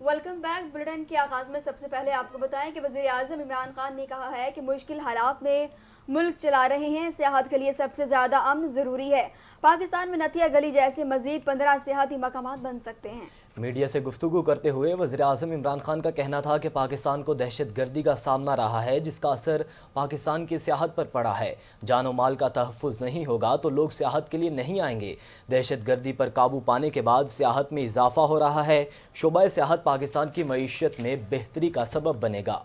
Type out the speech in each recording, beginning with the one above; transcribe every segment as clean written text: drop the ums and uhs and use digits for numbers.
Welcome back. Bulletin के आगाज में सबसे पहले आपको बताएं कि वज़ीर आज़म इमरान खान ने कहा है कि मुश्किल हालात में मुल्क चला रहे हैं, सियाहत के लिए सबसे ज़्यादा अमन ज़रूरी है। पाकिस्तान में नथिया गली जैसे मज़ीद 15 सियाहती मकामात बन सकते हैं। मीडिया से गुफ्तगू करते हुए वज़ीर आज़म इमरान खान का कहना था कि पाकिस्तान को दहशत गर्दी का सामना रहा है, जिसका असर पाकिस्तान की सियाहत पर पड़ा है। जानो माल का तहफ़्फ़ुज़ नहीं होगा तो लोग सियाहत के लिए नहीं आएंगे। दहशत गर्दी पर काबू पाने के बाद सियाहत में इजाफा हो रहा है। शोबा सियाहत पाकिस्तान की मईशत में बेहतरी का सबब बनेगा।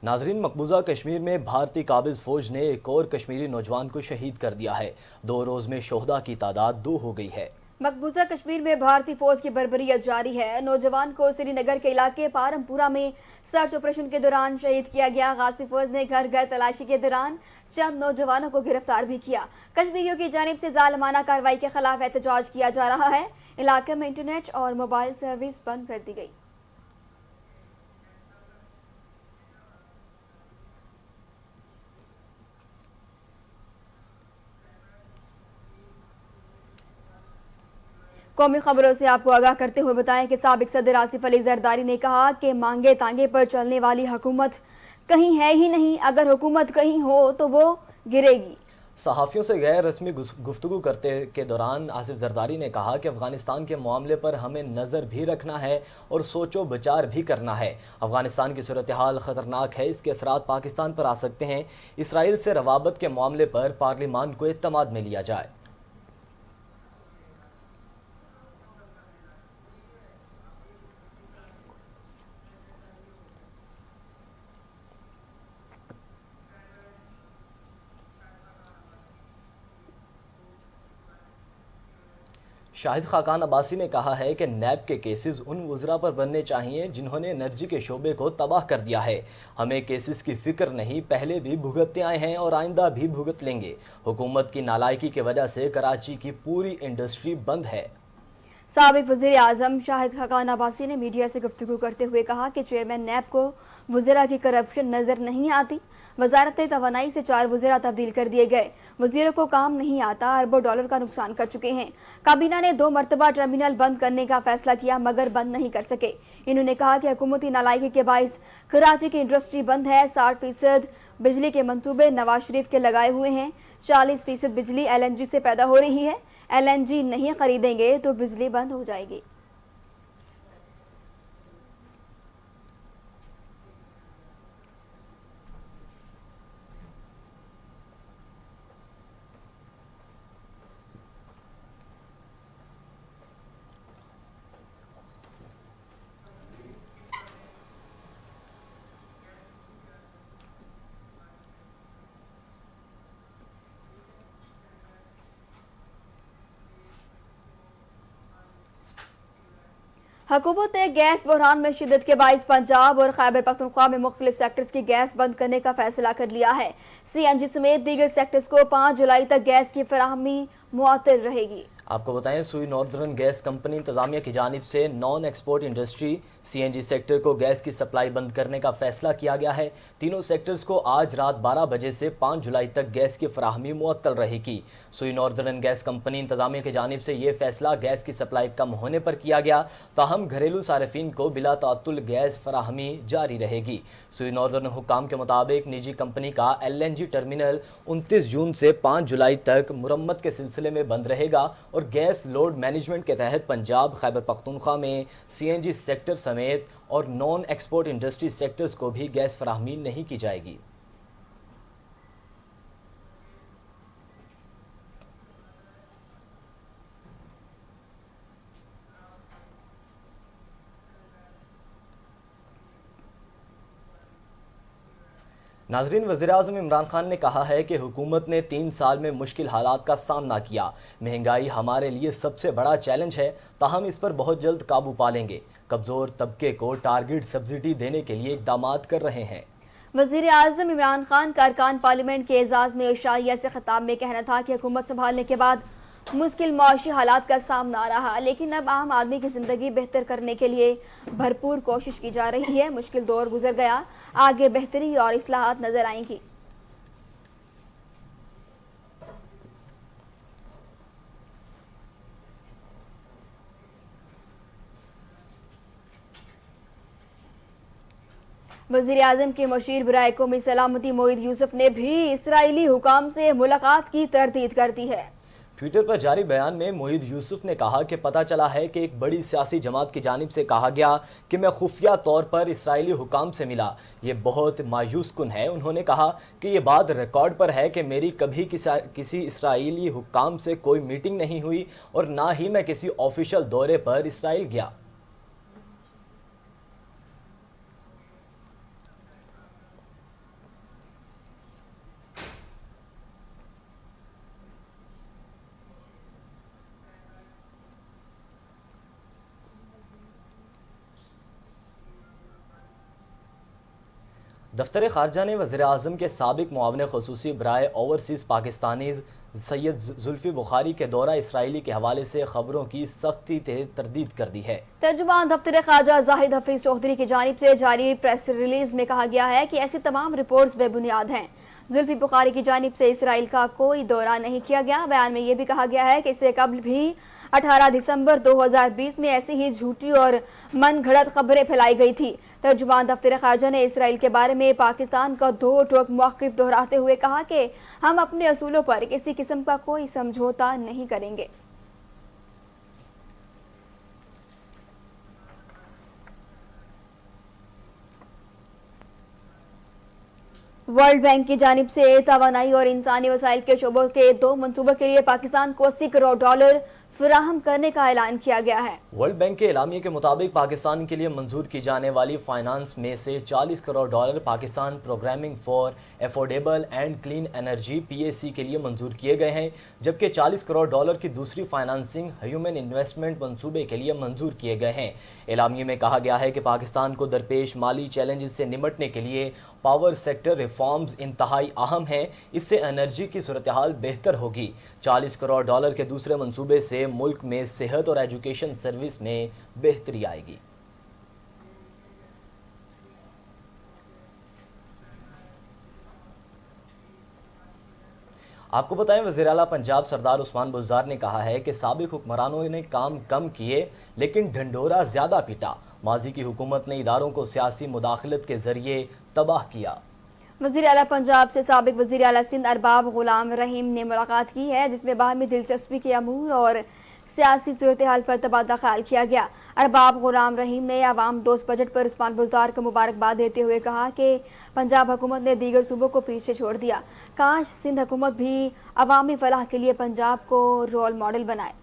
नाजरीन, मकबूजा कश्मीर में भारतीय काबिज फौज ने एक और कश्मीरी नौजवान को शहीद कर दिया है। 2 रोज़ में शोहदा की तादाद 2 हो गई है। मकबूजा कश्मीर में भारतीय फौज की बर्बरियत जारी है। नौजवान को श्रीनगर के इलाके पारमपुरा में सर्च ऑपरेशन के दौरान शहीद किया गया। गाजी फौज ने घर घर तलाशी के दौरान चंद नौजवानों को गिरफ्तार भी किया। कश्मीरियों की जानिब से जालिमाना कार्रवाई के खिलाफ एहतजाज किया जा रहा है। इलाके में इंटरनेट और मोबाइल सर्विस बंद कर दी गई। कौमी खबरों से आपको आगाह करते हुए बताएं कि साबिक सदर आसिफ अली जरदारी ने कहा कि मांगे तांगे पर चलने वाली हुकूमत कहीं है ही नहीं। अगर हुकूमत कहीं हो तो वो गिरेगी। सहाफ़ियों से गैर रस्मी गुफ्तगू करते के दौरान आसिफ जरदारी ने कहा कि अफ़गानिस्तान के मामले पर हमें नज़र भी रखना है और सोचो विचार भी करना है। अफ़गानिस्तान की सूरत हाल ख़तरनाक है, इसके असरात पाकिस्तान पर आ सकते हैं। इसराइल से रवाबत के मामले पर पार्लिमान को इत्तेमाद में लिया जाए। शाहिद खाकान अब्बासी ने कहा है कि नैब के केसेस उन वज़रा पर बनने चाहिए जिन्होंने एनर्जी के शोबे को तबाह कर दिया है। हमें केसेस की फ़िक्र नहीं, पहले भी भुगतते आए हैं और आइंदा भी भुगत लेंगे। हुकूमत की नालायकी की वजह से कराची की पूरी इंडस्ट्री बंद है। साबिक वज़ीर आज़म शाहिद खाकान अब्बासी ने मीडिया से गुफ्तगू करते हुए कहा कि चेयरमैन नैब को वज़ीरा की करप्शन नज़र नहीं आती। वजारत तवानाई से 4 वज़ीरा तब्दील कर दिए गए। वज़ीरों को काम नहीं आता, अरबों डॉलर का नुकसान कर चुके हैं। काबीना ने 2 मरतबा टर्मिनल बंद करने का फैसला किया मगर बंद नहीं कर सके। इन्होंने कहा कि हुकूमती नालायकी के बाइस कराची की इंडस्ट्री बंद है। 60% बिजली के मंसूबे नवाज शरीफ के लगाए हुए हैं। 40% बिजली LNG से पैदा हो रही है। LNG नहीं खरीदेंगे तो बिजली बंद हो जाएगी। हुकूमत ने गैस बहरान में शिद्दत के बाइस पंजाब और खैबर पख्तूनख्वा में मुख्तलिफ सेक्टर्स की गैस बंद करने का फैसला कर लिया है। CNG समेत दीगर सेक्टर्स को 5 जुलाई तक गैस की फराहमी मुअत्तल रहेगी। आपको बताएं, सुई नॉर्दर्न गैस कंपनी इंतजामिया की जानिब से non export industry CNG sector को गैस की सप्लाई बंद करने का फैसला किया गया है। तीनों सेक्टर्स को आज रात 12 बजे से 5 जुलाई तक गैस की फराहमी मुअत्तल रहेगी। सुई नॉर्दर्न गैस कंपनी इंतजामिया की जानिब से यह फैसला गैस की सप्लाई कम होने पर किया गया, ताहम घरेलू सार्फिन को बिला तातुल गैस फराहमी जारी रहेगी। सुई नॉर्दर्न हुकाम के मुताबिक निजी कंपनी का LNG टर्मिनल 29 जून से 5 जुलाई तक मुरम्मत के सिलसिले में बंद रहेगा और गैस लोड मैनेजमेंट के तहत पंजाब, खैबर पख्तूनख्वा में CNG सेक्टर समेत और नॉन एक्सपोर्ट इंडस्ट्री सेक्टर्स को भी गैस फराहमी नहीं की जाएगी। नाजरीन, वज़ीर-ए-आज़म इमरान खान ने कहा है कि हुकूमत ने 3 साल में मुश्किल हालात का सामना किया। महंगाई हमारे लिए सबसे बड़ा चैलेंज है, ताहम इस पर बहुत जल्द काबू पा लेंगे। कमज़ोर तबके को टारगेट सब्सिडी देने के लिए इक़दामात कर रहे हैं। वजीर आजम इमरान खान का अरकान पार्लियामेंट के एजाज में शाहिया से खिताब में कहना था कि हुकूमत संभालने के बाद मुश्किल माशी हालात का सामना रहा, लेकिन अब आम आदमी की जिंदगी बेहतर करने के लिए भरपूर कोशिश की जा रही है। मुश्किल दौर गुजर गया, आगे बेहतरी और इस्लाहात नजर आएंगी। वजीर आजम के मशीर बराए कौमी सलामती मोईद यूसुफ ने भी इसराइली हुकाम से मुलाकात की तरदीद कर दी है। ट्विटर पर जारी बयान में मोईद यूसुफ ने कहा कि पता चला है कि एक बड़ी सियासी जमात की जानिब से कहा गया कि मैं खुफिया तौर पर इसराइली हुकाम से मिला, ये बहुत मायूस कुन है। उन्होंने कहा कि ये बात रिकॉर्ड पर है कि मेरी कभी किसी इसराइली हुकाम से कोई मीटिंग नहीं हुई और ना ही मैं किसी ऑफिशियल दौरे पर इसराइल गया। दफ्तर खारजा ने वज़ीर आज़म के साबिक मुआवन ख़ुसूसी बराए ओवरसीज़ पाकिस्तानीज़ सैयद जुल्फ़ी बुखारी के दौरा इसराइली के हवाले से खबरों की सख्ती से तरदीद कर दी है। तर्जुमान दफ्तर खारजा जाहिद हफीज चौधरी की जानिब से जारी प्रेस रिलीज में कहा गया है कि ऐसी तमाम रिपोर्ट्स बेबुनियाद हैं। जुल्फ़ी बुखारी की जानिब से इसराइल का कोई दौरा नहीं किया गया। बयान में यह भी कहा गया है कि इससे कबल भी 18 दिसंबर 2020 में ऐसी ही झूठी और मन घड़त खबरें फैलाई गई थी। तर्जुमान दफ्तर खारजा ने इसराइल के बारे में पाकिस्तान का दो टोक मौक़िफ़ दोहराते हुए कहा कि हम अपने असूलों पर किसी किस्म का कोई समझौता नहीं करेंगे। वर्ल्ड बैंक की जानिब से तवानाई और इंसानी वसाइल के शोबों के 2 मनसूबों के लिए पाकिस्तान को $80 करोड़ फराहम करने का ऐलान किया गया है। वर्ल्ड बैंक के एलामिये के मुताबिक पाकिस्तान के लिए मंजूर की जाने वाली फाइनेंस में से $40 crore Pakistan programming for affordable and clean energy PAC के लिए मंजूर किए गए हैं, जबकि $40 करोड़ की दूसरी फाइनेंसिंग ह्यूमन इन्वेस्टमेंट मंसूबे के लिए मंजूर किए गए हैं। एलामिये में कहा गया है कि पाकिस्तान को दरपेश माली चैलेंजेस से निमटने के लिए पावर सेक्टर रिफॉर्म्स इंतहाई अहम हैं। इससे एनर्जी की सूरत हाल बेहतर होगी। $40 करोड़ के दूसरे मंसूबे से मुल्क में सेहत और एजुकेशन सर्विस में बेहतरी आएगी। आपको बताएं, वज़ीर आला पंजाब सरदार उस्मान बुज़दार ने कहा है कि साबिक हुक्मरानों ने काम कम किए लेकिन ढंढोरा ज्यादा पीटा। माजी की हुकूमत ने इदारों को सियासी मुदाखलत के जरिए तबाह किया। वज़ीर आला पंजाब से साबिक वज़ीर आला सिंध अरबाब गुलाम रहीम ने मुलाकात की है, जिसमें बाहमी दिलचस्पी के अमूर और सियासी सूरत हाल पर तबादला ख्याल किया गया। अरबाब गुलाम रहीम ने अवाम दोस्त बजट पर उस्मान बुज़दार को मुबारकबाद देते हुए कहा कि पंजाब हुकूमत ने दीगर सूबों को पीछे छोड़ दिया। काश सिंध हुकूमत भी अवामी फलाह के लिए पंजाब को रोल मॉडल बनाए।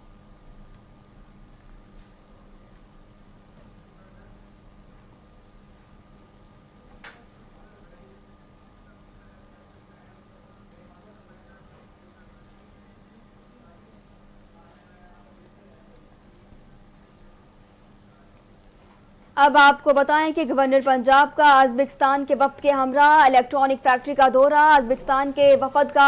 अब आपको बताएं कि गवर्नर पंजाब का उज़्बेकिस्तान के वफद के हमरा इलेक्ट्रॉनिक फैक्ट्री का दौरा। उज़्बेकिस्तान के वफद का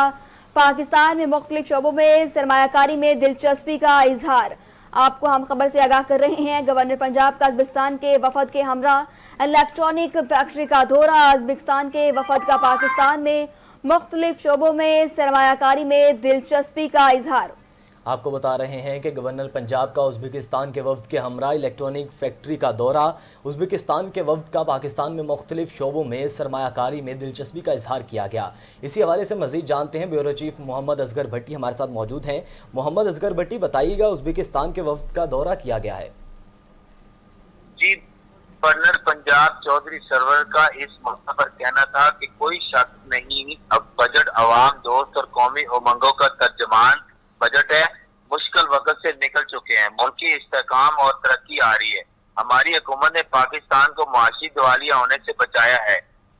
पाकिस्तान में मुख्तलिफ शोबों में सरमायाकारी में दिलचस्पी का इजहार। आपको हम खबर से आगाह कर रहे हैं, गवर्नर पंजाब का उज़्बेकिस्तान के वफद के हमरा इलेक्ट्रॉनिक फैक्ट्री का दौरा। उज़्बेकिस्तान के वफद का पाकिस्तान में मुख्तलिफ शोबों में सरमायाकारी में दिलचस्पी का इजहार। आपको बता रहे हैं कि गवर्नर पंजाब का उज़्बेकिस्तान के वफद के हमरा इलेक्ट्रॉनिक फैक्ट्री का दौरा। उज़्बेकिस्तान के वफद का पाकिस्तान में मुख्तलिफ शोबों में सरमायाकारी में दिलचस्पी का इजहार किया गया। इसी हवाले से मजीद जानते हैं, ब्यूरो चीफ मोहम्मद असगर भट्टी हमारे साथ मौजूद हैं। मोहम्मद असगर भट्टी, बताइएगा, उज़्बेकिस्तान के वफद का दौरा किया गया है। जी, गवर्नर पंजाब चौधरी सरवर का इस मौके पर कहना था कि कोई शक नहीं, अब बजट अवाम दोस्त और कौमी उमंगों का तर्जमान बजट है। मुश्किल वक्त से निकल चुके हैं, मुल्की इस्तेकाम और तरक्की आ रही है। हमारी हुकूमत ने पाकिस्तान को मुआशी दिवालिया होने से बचाया है।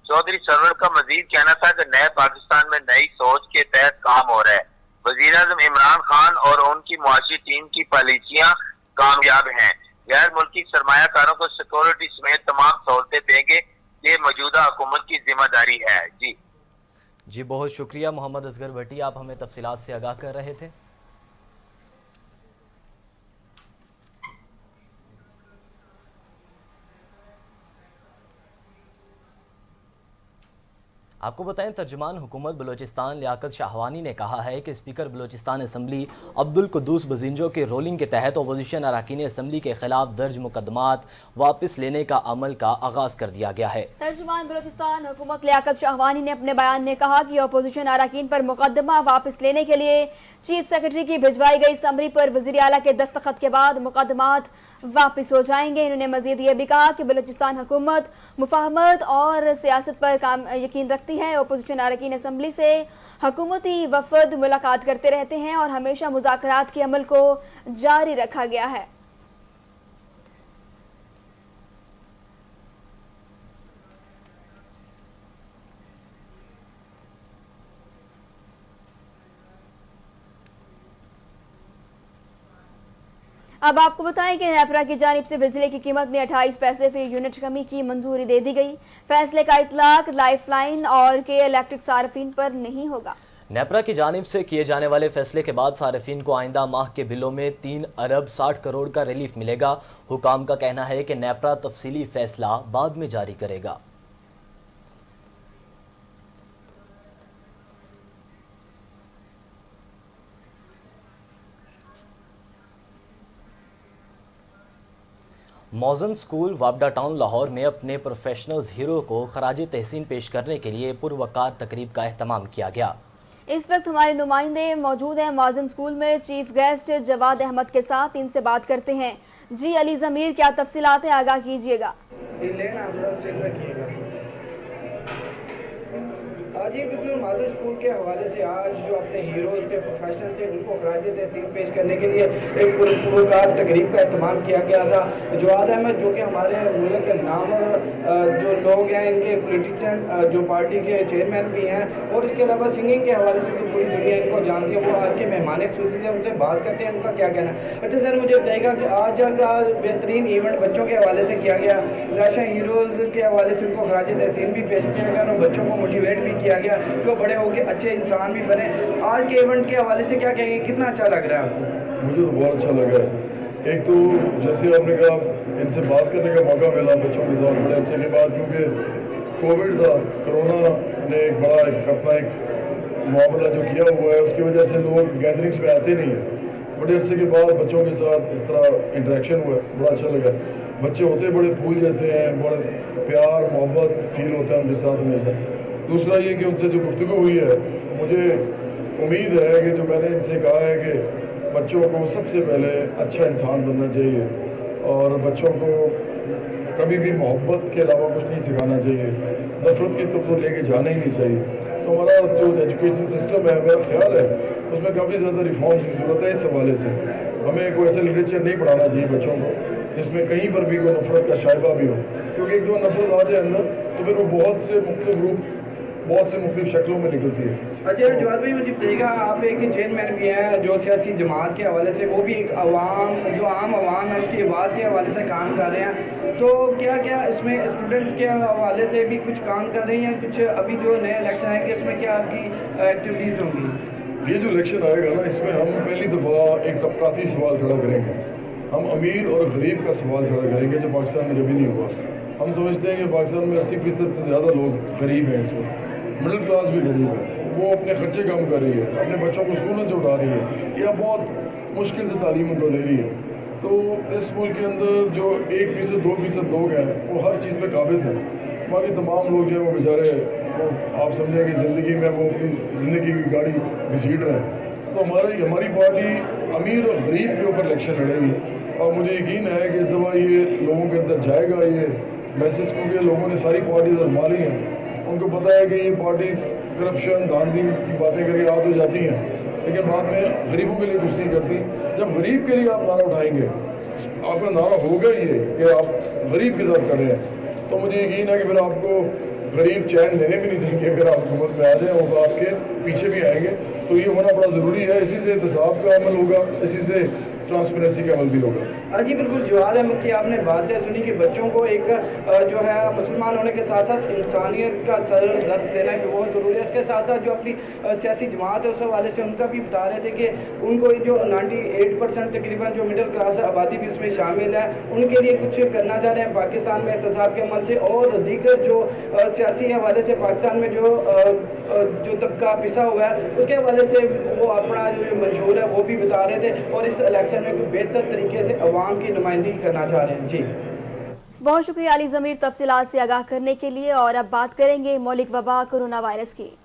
चौधरी सरवर का मजीद कहना था कि नए पाकिस्तान में नई सोच के तहत काम हो रहा है। वजीर आज़म इमरान खान और उनकी मुआशी टीम की पॉलिसियां कामयाब हैं। गैर मुल्की सरमायाकारों को सिक्योरिटी समेत तमाम सहूलतें देंगे। ये मौजूदा हुकूमत की जिम्मेदारी है। जी बहुत शुक्रिया मोहम्मद असगर भट्टी, आप हमें तफसीलात से आगाह कर रहे थे। आपको बताएं, तर्जुमान हुकूमत बलूचिस्तान लियाकत शाहवानी ने कहा है कि स्पीकर बलूचिस्तान असम्बली अब्दुल कुद्दूस बजिंजो के रोलिंग के तहत अपोजिशन अरकान असम्बली के खिलाफ दर्ज मुकदमात वापस लेने का अमल का आगाज कर दिया गया है। तर्जुमान बलूचिस्तान हुकूमत लियाकत शाहवानी ने अपने बयान में कहा कि अपोजिशन अरकान पर मुकदमा वापस लेने के लिए चीफ सेक्रेटरी की भिजवाई गई समरी पर वज़ीर आला के दस्तखत के बाद मुकदमात वापस हो जाएंगे। इन्होंने मजीद ये भी कहा कि बलूचिस्तान हुकूमत मुफाहमत और सियासत पर काम यकीन रखती है। अपोजिशन अरकान असम्बली से हुकूमती वफद मुलाकात करते रहते हैं और हमेशा मुज़ाकरात के अमल को जारी रखा गया है। अब आपको बताएं कि नेपरा की जानिब से बिजली की कीमत में 28 पैसे फी यूनिट कमी की मंजूरी दे दी गई। फैसले का इतलाक लाइफलाइन और के इलेक्ट्रिक सार्फिन पर नहीं होगा। नेपरा की जानिब से किए जाने वाले फैसले के बाद सार्फिन को आइंदा माह के बिलों में 3 अरब 60 करोड़ का रिलीफ मिलेगा। हुकाम का कहना है कि नेपरा तफसीली फैसला बाद में जारी करेगा। मौजन स्कूल वाबडा टाउन लाहौर में अपने प्रोफेशनल्स हीरो को खराज तहसीन पेश करने के लिए पुरवकार तकरीब का एहतमाम किया गया। इस वक्त हमारे नुमाइंदे मौजूद हैं मौजन स्कूल में चीफ गेस्ट जवाद अहमद के साथ। इनसे बात करते हैं। जी अली ज़मीर, क्या तफसीलात है, आगाह कीजिएगा। जी बिल्कुल, मॉडल स्कूल के हवाले से आज जो अपने हीरोज़ थे, प्रोफेशनल थे, उनको खराज तहसीन पेश करने के लिए एक पुरवकार तकरीब का एहतमाम किया गया था। जवाद अहमद जो कि हमारे मुल्क के नामवर जो लोग हैं, इनके पॉलिटिशियन जो पार्टी के चेयरमैन भी हैं और इसके अलावा सिंगिंग के हवाले से तो पूरी दुनिया इनको जानती है, वो आज के मेहमान खुसूसी से उनसे बात करते हैं, उनका क्या कहना है। अच्छा सर, मुझे बताइएगा कि आज का बेहतरीन इवेंट बच्चों के हवाले से किया गया, नेशनल हीरोज़ के हवाले से उनको खराज तहसीन भी पेश किया गया और बच्चों को मोटिवेट भी किया गया कि वो बड़े होकर अच्छे इंसान भी बने। आज के इवेंट के हवाले से क्या कहेंगे, कितना अच्छा लग रहा है आपको? मुझे तो बहुत अच्छा लगा है। एक तो जैसे आपने कहा, इनसे बात करने का मौका मिला बच्चों के साथ बड़े अच्छे के बाद, क्योंकि कोविड था, कोरोना ने एक बड़ा अपना एक मामला जो किया हुआ है, उसकी वजह से लोग गैदरिंग्स में आते नहीं हैं। बड़े अरसे के बाद बच्चों के साथ इस तरह इंटरेक्शन हुआ, बड़ा अच्छा लगा। बच्चे होते बड़े फूल जैसे हैं, बड़े प्यार मोहब्बत फील होता है उनके साथ हमेशा। दूसरा ये कि उनसे जो गुफ्तगू हुई है, मुझे उम्मीद है कि जो मैंने इनसे कहा है कि बच्चों को सबसे पहले अच्छा इंसान बनना चाहिए और बच्चों को कभी भी मोहब्बत के अलावा कुछ नहीं सिखाना चाहिए, नफरत की तरफ तो लेके जाना ही नहीं चाहिए। तो हमारा जो एजुकेशन सिस्टम है, मेरा ख्याल है उसमें काफ़ी ज़्यादा रिफॉर्म्स की ज़रूरत है। इस हवाले से हमें कोई ऐसा लिटरेचर नहीं पढ़ाना चाहिए बच्चों को जिसमें कहीं पर भी कोई नफरत का शायबा भी हो, क्योंकि एक जो नफरत आ जाए अंदर तो फिर वो बहुत से मुख्तलिफ रूप, बहुत से मुख्तलिफ शक्लों में निकलती है। अच्छा जवाद भाई, मुझे बताइएगा, आप एक चेयरमैन भी हैं जो सियासी जमात के हवाले से, वो भी एक आवाम जो आम आवाम है उसकी आवाज़ के हवाले से काम कर रहे हैं, तो क्या क्या इसमें स्टूडेंट्स के हवाले से भी कुछ काम कर रहे हैं या कुछ अभी जो नए इलेक्शन आएंगे इसमें क्या आपकी एक्टिविटीज़ होंगी? ये जो इलेक्शन आएगा ना, इसमें हम पहली दफ़ा एक तबकाती सवाल खड़ा करेंगे। हम अमीर और गरीब का सवाल खड़ा करेंगे जो पाकिस्तान में कभी नहीं हुआ। हम समझते हैं कि पाकिस्तान में 80% से ज़्यादा लोग गरीब हैं, इस वक्त मिडिल क्लास भी गरीब है, वो अपने खर्चे कम कर रही है, अपने बच्चों को स्कूलों से उठा रही है या बहुत मुश्किल से तालीम उनको दे रही है। तो इस मुल्क के अंदर जो 1% 2% लोग हैं वो हर चीज़ पे काबिज हैं, बाकी तमाम लोग जो है वो बेचारे, वो आप समझें कि ज़िंदगी में वो अपनी ज़िंदगी की गाड़ी घसीट रहे हैं। तो हमारी पार्टी अमीर और गरीब के ऊपर इलेक्शन लड़ेगी और मुझे यकीन है कि इस दफ़ा ये लोगों के अंदर जाएगा ये मैसेज, क्योंकि लोगों ने सारी पार्टीज आजमा ली हैं। उनको पता है कि ये पार्टीज करप्शन धांधली की बातें करके आ तो जाती हैं, लेकिन बाद में गरीबों के लिए कुछ नहीं करती। जब गरीब के लिए आप नारा उठाएंगे, आपका नारा होगा ये कि आप गरीब के साथ खड़े हैं, तो मुझे यकीन है कि फिर आपको गरीब चैन लेने भी नहीं देंगे। अगर आप हुकूमत में आ जाए वो आपके पीछे भी आएंगे, तो ये होना बड़ा ज़रूरी है। इसी से एहतसाब का अमल होगा, इसी से ट्रांसपेरेंसी का अमल भी होगा। जी बिल्कुल, जवाद अहमद की आपने बात सुनी कि बच्चों को एक जो है मुसलमान होने के साथ साथ इंसानियत का दर्स देना भी बहुत ज़रूरी है। इसके साथ साथ जो अपनी सियासी जमात है उस हवाले से उनका भी बता रहे थे कि उनको जो 98% तकरीबन जो मिडिल क्लास आबादी भी उसमें शामिल है, उनके लिए कुछ करना चाह रहे हैं पाकिस्तान में एहतसाब के अमल से। और दीगर जो सियासी हवाले से पाकिस्तान में जो तबका पिसा हुआ है उसके हवाले से वो अपना जो मंशूर है वो भी बता रहे थे और इस इलेक्शन में कोई बेहतर तरीके से अवाम की नुमाइंदगी करना चाह रहे हैं। जी बहुत शुक्रिया अली ज़मीर तफसीलात से आगाह करने के लिए। और अब बात करेंगे मौलिक वबा कोरोना वायरस की।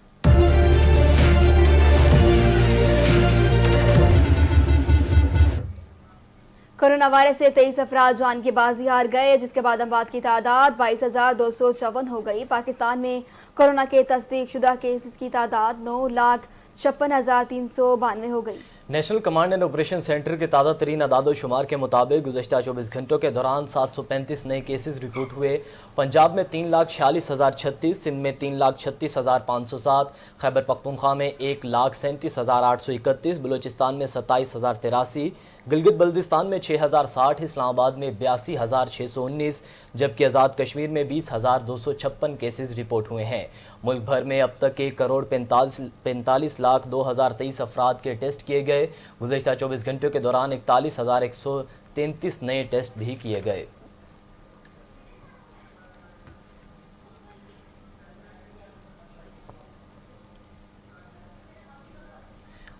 कोरोना वायरस से 23 अफराद जान की बाजी हार गए, जिसके बाद अमवात की तादाद 22,254 हो गई। पाकिस्तान में कोरोना के तस्दीक शुदा केसेस की तादाद 9,56,392 हो गई। National command and operation centre के ताज़ा तरीन अदाद-ओ-शुमार के मुताबिक गुज़श्ता 24 घंटों के दौरान 735 नए केसेस रिपोर्ट हुए। पंजाब में 3,46,036, सिंध में 3,36,507, खैबर पख्तूनख्वा में 1,37,831, बलूचिस्तान में 27,083, गिलगित बल्दिस्तान में 6,060, इस्लामाबाद में 82,619, जबकि आज़ाद कश्मीर में 20,256 केसेस रिपोर्ट हुए हैं। मुल्क भर में अब तक 1,45,02,023 अफराद के टेस्ट किए गए। गुज़श्ता 24 घंटों के दौरान 41,133 नए टेस्ट भी किए गए।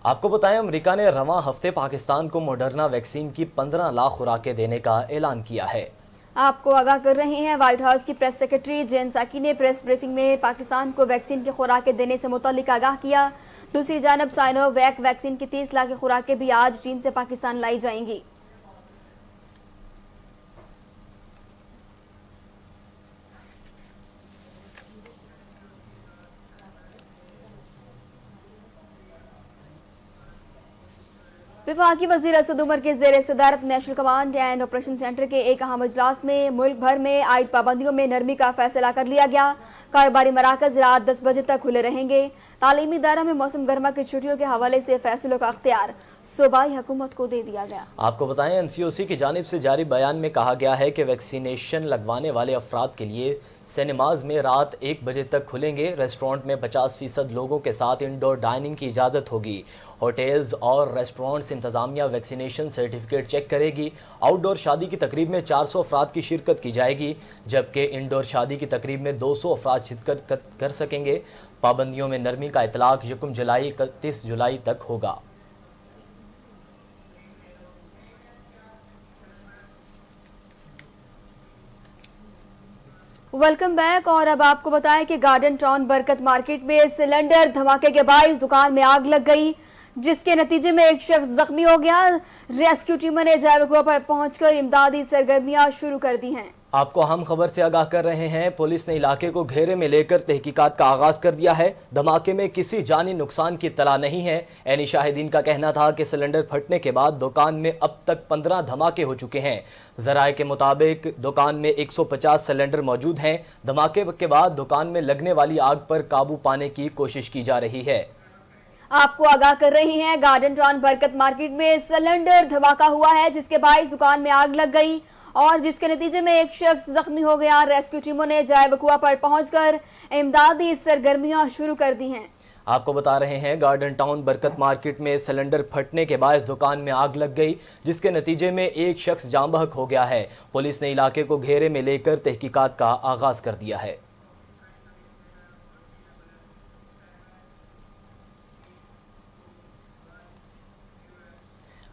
आपको बताएं, अमेरिका ने रवां हफ्ते पाकिस्तान को मॉडर्ना वैक्सीन की 15 लाख खुराकें देने का ऐलान किया है। आपको आगाह कर रहे हैं, व्हाइट हाउस की प्रेस सेक्रेटरी जेन साकी ने प्रेस ब्रीफिंग में पाकिस्तान को वैक्सीन की खुराकें देने से मुतालिक आगाह किया। दूसरी जानब साइनोवैक वैक्सीन की 30 लाख की खुराकें भी आज चीन से पाकिस्तान लाई जाएंगी। वफाकी वज़ीर असद उमर के ज़ेर सदारत national command and operation centre के एक अहम इजलास में मुल्क भर में आयद पाबंदियों में नरमी का फैसला कर लिया गया। कारोबारी मराकज़ रात 10 बजे तक खुले रहेंगे। तालीमी इदारा में मौसम गर्मा की छुट्टियों के हवाले से फैसलों का अख्तियार सूबाई हुकूमत को दे दिया गया। आपको बताएं, NCOC की जानिब से जारी बयान में कहा गया है कि वैक्सीनेशन लगवाने वाले अफराद के लिए सिनेमाज में रात 1 बजे तक खुलेंगे। रेस्टोरेंट में 50% लोगों के साथ इंडोर डाइनिंग की इजाज़त होगी। होटल्स और रेस्टोरेंट्स इंतज़ामिया वैक्सीनेशन सर्टिफिकेट चेक करेगी। आउटडोर शादी की तकरीब में 400 अफराद की शिरकत की जाएगी, जबकि इंडोर शादी की तकरीब में 200 अफराद शिरकत कर सकेंगे। पाबंदियों में नरमी का इतलाक 1 जुलाई 31 जुलाई तक होगा। Welcome back. और अब आपको बताएं कि गार्डन टाउन बरकत मार्केट में सिलेंडर धमाके के बाइस दुकान में आग लग गई, जिसके नतीजे में एक शख्स जख्मी हो गया। रेस्क्यू टीमों ने जगह पर पहुंचकर इमदादी सरगर्मियां शुरू कर दी हैं। आपको हम खबर से आगाह कर रहे हैं, पुलिस ने इलाके को घेरे में लेकर तहकीकात का आगाज कर दिया है। धमाके में किसी जानी नुकसान की इत्तला नहीं है। ऐनी शाहिदीन का कहना था कि सिलेंडर फटने के बाद दुकान में अब तक 15 धमाके हो चुके हैं। जराए के मुताबिक दुकान में 150 सिलेंडर मौजूद हैं। धमाके के बाद दुकान में लगने वाली आग पर काबू पाने की कोशिश की जा रही है। आपको आगाह कर रही हैं, गार्डन टाउन बरकत मार्केट में सिलेंडर धमाका हुआ है, जिसके बाइस दुकान में आग लग गई और जिसके नतीजे में एक शख्स जख्मी हो गया। रेस्क्यू टीमों ने जाए बकुआ पर पहुंचकर इमदादी सरगर्मियां शुरू कर दी हैं। आपको बता रहे हैं, गार्डन टाउन बरकत मार्केट में सिलेंडर फटने के बायस दुकान में आग लग गई, जिसके नतीजे में एक शख्स जाँ बहक हो गया है। पुलिस ने इलाके को घेरे में लेकर तहकीकात का आगाज कर दिया है।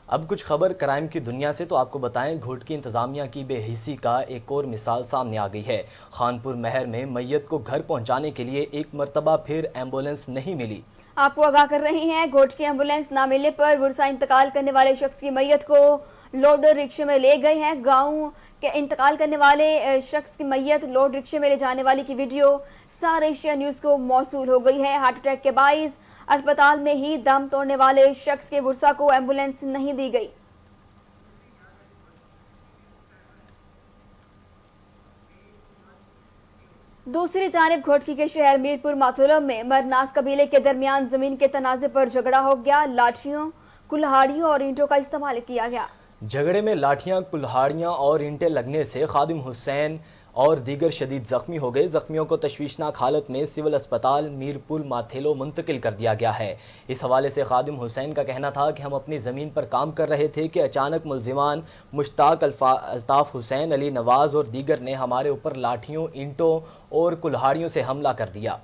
अब कुछ खबर क्राइम की दुनिया से, तो आपको बताएं, घोटकी इंतजामिया की बेहिसी का एक और मिसाल सामने आ गई है। खानपुर महर में मैयत को घर पहुंचाने के लिए एक मरतबा फिर एम्बुलेंस नहीं मिली। आपको आगाह कर रही हैं, घोटकी एम्बुलेंस ना मिलने पर वुरसा इंतकाल करने वाले शख्स की मैयत को लोडर रिक्शे में ले गए हैं। गाँव के इंतकाल करने वाले शख्स की मैयत लोड रिक्शे में ले जाने वाली की वीडियो स्टार एशिया न्यूज़ को मौसूल हो गई है। हार्ट अटैक के बाइस अस्पताल में ही दम तोड़ने वाले शख्स के वुरसा को एम्बुलेंस नहीं दी गई। दूसरी जानिब घोटकी के शहर मीरपुर माथुरम में मरनास कबीले के दरमियान जमीन के तनाजे पर झगड़ा हो गया। लाठियों, कुल्हाड़ियों और ईंटों का इस्तेमाल किया गया। झगड़े में लाठियां, कुल्हाड़ियां और ईंटें लगने से खादिम हुसैन और दीगर शदीद जख्मी हो गए। जख्मियों को तशवीशनाक हालत में सिविल अस्पताल मीरपुर माथेलो मुंतकिल कर दिया गया है। इस हवाले से खादिम हुसैन का कहना था कि हम अपनी ज़मीन पर काम कर रहे थे कि अचानक मुल्जिमान मुश्ताक, अल्ताफ़ हुसैन, अली नवाज़ और दीगर ने हमारे ऊपर लाठियों, ईंटों और कुल्हाड़ियों से हमला कर दिया।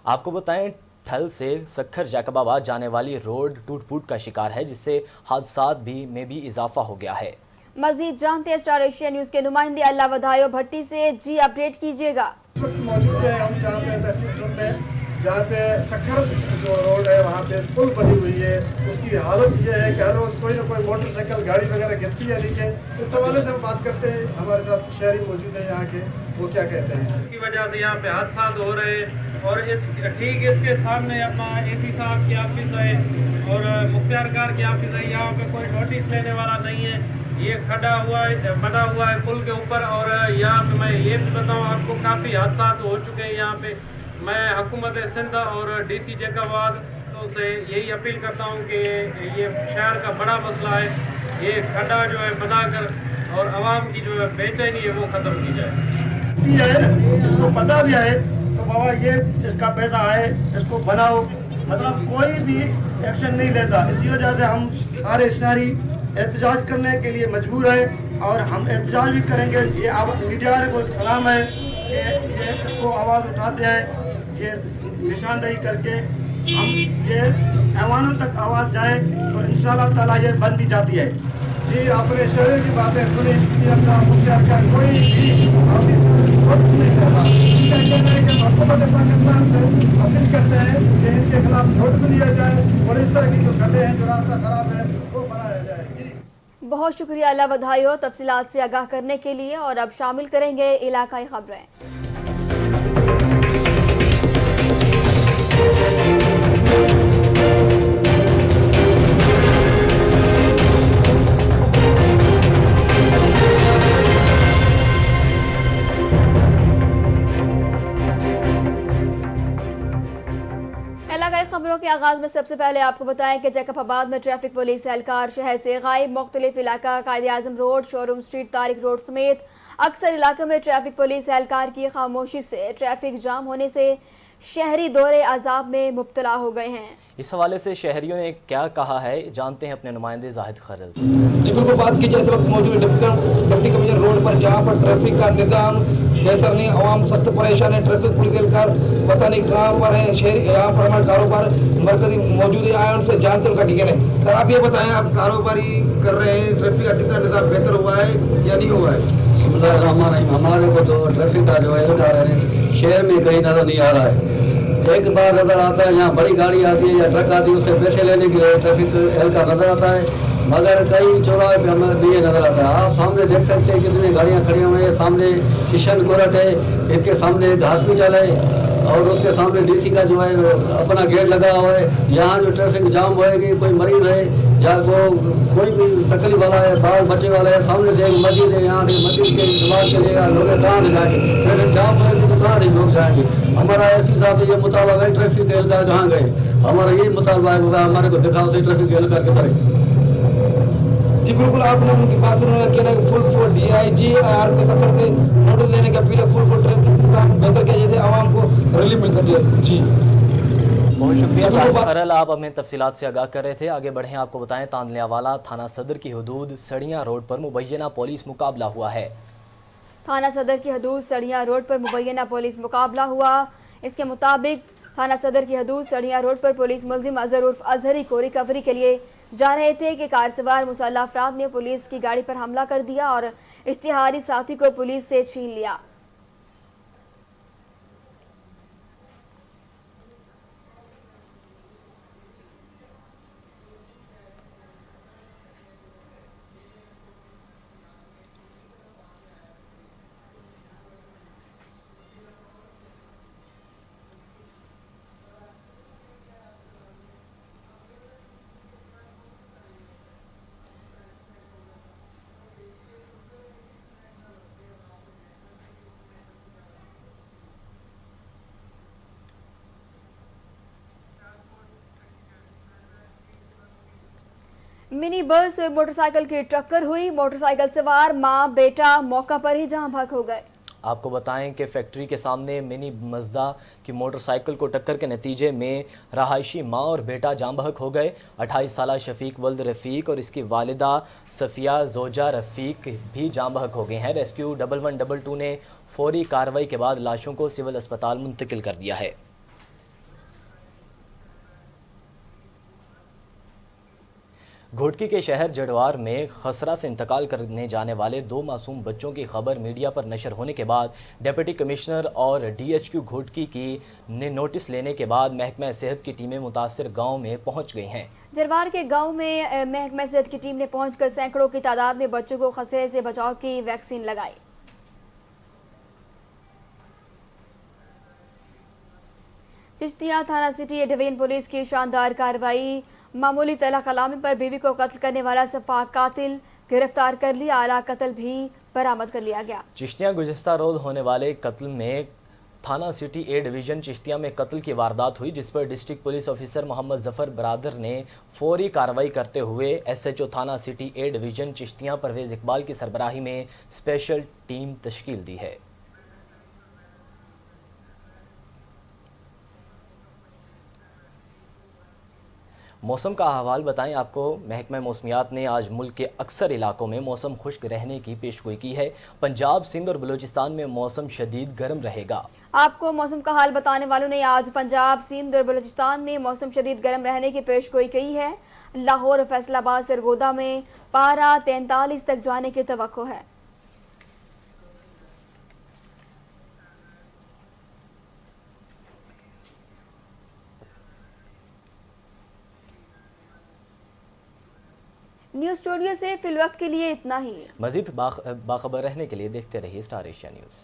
आपको बताएं, ठल से सखर जैकबाबाद जाने वाली रोड टूट फूट का शिकार है, जिससे हादसात में भी इजाफा हो गया है। मजीद जानते हैं स्टार एशिया न्यूज के नुमाइंदे अल्लाह वधायो भट्टी से। जी अपडेट कीजिएगा। इस वक्त मौजूद है हम जहाँ पे तहसील ठुम में, जहाँ पे सखर जो रोड है वहाँ पे पुल बनी हुई है। उसकी हालत ये है कि हर रोज़ कोई ना कोई मोटरसाइकिल गाड़ी वगैरह गिरती है नीचे। इस हवाले से हम बात करते हैं, हमारे साथ शहरी मौजूद है यहाँ के, वो क्या कहते हैं। इसकी वजह से यहाँ पे हादसा हो रहे हैं और ठीक इसके सामने अपना एसी साहब की ऑफिस है और मुख्तियारकार की ऑफिस है। यहाँ पे कोई नोटिस लेने वाला नहीं है। ये खड़ा हुआ है, बना हुआ है पुल के ऊपर। और यहाँ पे मैं ये भी बताऊँ आपको, काफ़ी हादसा हो चुके हैं यहाँ पे। मैं हुकूमत सिंध और DC जैकबाबाद तो से यही अपील करता हूँ कि ये शहर का बड़ा मसला है, ये खड्डा जो है बनाकर और आवाम की जो है बेचैनी है वो ख़त्म की जाए। भी है, इसको पता भी है तो बाबा ये इसका पैसा है, इसको बनाओ, मतलब कोई भी एक्शन नहीं लेता। इसी वजह से हम सारे शहरी एहतजाज करने के लिए मजबूर है और हम एहतजाज भी करेंगे। ये मीडिया को सलाम है कि ये इसको आवाज़ उठाते हैं, ये निशानदेही करके हम ये ऐवानों तक आवाज़ जाए तो इंशाअल्लाह ताला ये बन भी जाती है। जी आपने शहरी की बातें सुनी, मुख्तियार कोई भी नहीं करता। इनका कहना है कि हुकूमत पाकिस्तान से अपील करते हैं कि इनके खिलाफ नोटिस लिया जाए और इस तरह की जो खड्डे हैं, जो रास्ता खराब है, वो बनाया जाए। जी बहुत शुक्रिया अल्लाह वधायो तफसीलात से आगाह करने के लिए। और अब शामिल करेंगे इलाकाई खबरें। इलाकाई खबरों के आगाज में सबसे पहले आपको बताएं कि जैकबाबाद में ट्रैफिक पुलिस एहलकार शहर से गायब। मुख्तलिफ इलाका Quaid-e Azam road, showroom street, Tariq road समेत अक्सर इलाकों में ट्रैफिक पुलिस एहलकार की खामोशी से ट्रैफिक जाम होने से शहरी दौरे अजाब में मुब्तला हो गए हैं। इस हवाले से शहरियों ने क्या कहा है, जानते हैं अपने नुमाइंदे जाहिद खरल से। जी बिल्कुल, बात की जाए इस वक्त मौजूद डिप्टी कमिश्नर रोड पर, जहाँ पर ट्रैफिक का निज़ाम बेहतर नहीं, आवाम सख्त परेशान है। ट्रैफिक पुलिस एहलकार पता नहीं कहाँ पर है। शहर यहाँ पर हमारे कारोबार मरकजी मौजूद आए, उनसे जानते हैं उनका ठीक है। सर आप ये बताएं, आप कारोबारी कर रहे हैं, ट्रैफिक का कितना निज़ाम बेहतर हुआ है या नहीं हुआ है? बिस्मिल्लाहिर्रहमानिर्रहीम। हमारे को तो ट्रैफिक का जो एहलकार है शहर में कहीं नज़र नहीं आ रहा है। एक बार नज़र आता है, यहाँ बड़ी गाड़ी आती है या ट्रक आती है, उससे पैसे लेने के लिए ट्रैफिक एहलकार नज़र आता है, मगर कई चौराहे पे हमें नहीं नज़र आता है। आप सामने देख सकते हैं कितनी गाड़ियाँ खड़ी हुई हैं। सामने किशन कोरट है, इसके सामने एक हॉस्पिटल है और उसके सामने DC का जो है अपना गेट लगा हुआ है। यहाँ जो ट्रैफिक जाम होएगी, कोई मरीज है या कोई भी तकलीफ वाला है, बाल बच्चे वाला है, सामने से एक मस्जिद है, यहाँ मस्जिद के इस्तेमाल के लिए लोग कहाँ से जाएंगे? ट्रैफिक जाम होएगी तो कहाँ से लोग जाएंगे? हमारा SP साहब ने ये मुतालबा है, ट्रैफिक एहलकार जहाँ गए, हमारा यही मुतालबा है, हमारे को दिखाओ से ट्रैफिक एहलकार की तरह। जी बिल्कुल, आपने उनकी बात सुना कि फुल DIG RP सत्तर से नोटिस लेने की अपील है। फुल ट्रैफिक निज़ाम बेहतर किया जैसे आवाम को रिलीफ मिल सके। जी बहुत शुक्रिया जाहिद खरल, आप हमें तफसीलात से आगाह कर रहे थे। आगे बढ़ें, आपको बताएं तांदलियावाला थाना सदर की हदूद सड़ियाँ रोड पर मुबैना पुलिस मुकाबला हुआ है। थाना सदर की हदूद सड़ियाँ रोड पर मुबैना पुलिस मुकाबला हुआ। इसके मुताबिक थाना सदर की हदूद सड़ियाँ रोड पर पुलिस मुल्जिम अजहर उर्फ अजहरी को रिकवरी के लिए जा रहे थे कि कार सवार मुसल्लह अफराद ने पुलिस की गाड़ी पर हमला कर दिया और इश्तिहारी साथी को पुलिस से छीन लिया। मिनी बस और मोटरसाइकिल की टक्कर हुई। मोटरसाइकिल सवार मां बेटा मौका पर ही जहां भाग हो गए। आपको बताएं कि फैक्ट्री के सामने मिनी मज्दा की मोटरसाइकिल को टक्कर के नतीजे में रहायशी मां और बेटा जाम बहक हो गए। 28 साला शफीक वल्द रफ़ीक और इसकी वालिदा सफ़िया जोजा रफ़ीक भी जाम बहक हो गए हैं। रेस्क्यू 1112 ने फौरी कार्रवाई के बाद लाशों को सिविल अस्पताल मुंतकिल कर दिया है। घोटकी के शहर जड़वार में खसरा से इंतकाल करने जाने वाले 2 मासूम बच्चों की खबर मीडिया पर नशर होने के बाद डिप्टी कमिश्नर और DHQ घोटकी की ने नोटिस लेने के बाद महकमा सेहत की टीमें मुतासर गांव में पहुंच गई हैं। जड़वार के गांव में महकमा सेहत की टीम ने पहुंचकर सैकड़ों की तादाद में बच्चों को खसरे से बचाव की वैक्सीन लगाई। चिश्तिया थाना सिटी डिवीजन पुलिस की शानदार कार्रवाई। मामूली तला कलामी पर बीवी को कत्ल करने वाला सफाक कातिल गिरफ्तार कर लिया। आला कत्ल भी बरामद कर लिया गया। चिश्तिया गुज़िश्ता रोज होने वाले कत्ल में थाना सिटी ए डिवीज़न चिश्तिया में कत्ल की वारदात हुई, जिस पर district police officer Mohammad Zafar Baradar ने फौरी कार्रवाई करते हुए SHO थाना city A division Chishtian Parvez Iqbal की सरबराही में स्पेशल टीम तश्कील दी है। मौसम का अहवाल बताएं आपको। महकमा मौसमियात ने आज मुल्क के अक्सर इलाकों में मौसम खुश्क रहने की पेशगोई की है। पंजाब, सिंध और बलूचिस्तान में मौसम शदीद गर्म रहेगा। आपको मौसम का हाल बताने वालों ने आज पंजाब, सिंध और बलूचिस्तान में मौसम शदीद गर्म रहने की पेशगोई की है। लाहौर, फैसलाबाद, सरगोदा में पारा 43 तक जाने की तवक्को है। न्यूज़ स्टूडियो से फिलवक्त के लिए इतना ही। मज़ीद बाखबर रहने के लिए देखते रहिए स्टार एशिया न्यूज़।